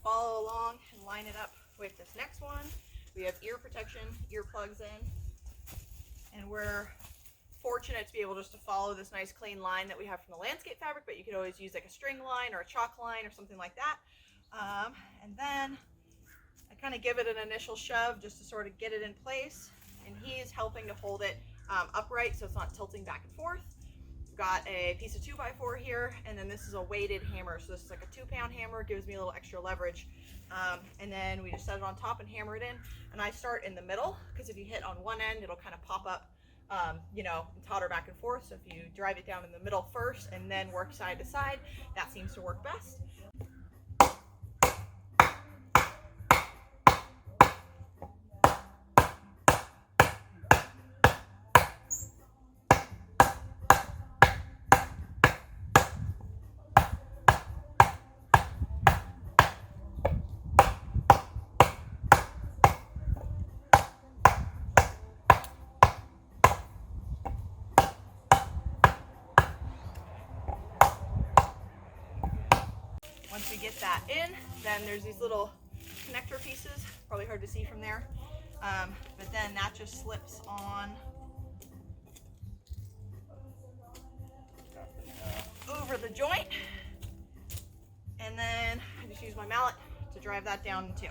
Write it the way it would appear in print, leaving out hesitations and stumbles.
follow along and line it up with this next one. We have ear protection, earplugs in, and we're fortunate to be able just to follow this nice clean line that we have from the landscape fabric, but you could always use like a string line or a chalk line or something like that. And then I kind of give it an initial shove just to sort of get it in place, and he's helping to hold it upright so it's not tilting back and forth. We've got a piece of 2x4 here, and then this is a weighted hammer, so this is like a 2-pound hammer, gives me a little extra leverage. And then we just set it on top and hammer it in, and I start in the middle because if you hit on one end it'll kind of pop up, you know, and totter back and forth. So if you drive it down in the middle first and then work side to side, that seems to work best. Once we get that in, then there's these little connector pieces, probably hard to see from there, but then that just slips on over the joint, and then I just use my mallet to drive that down too.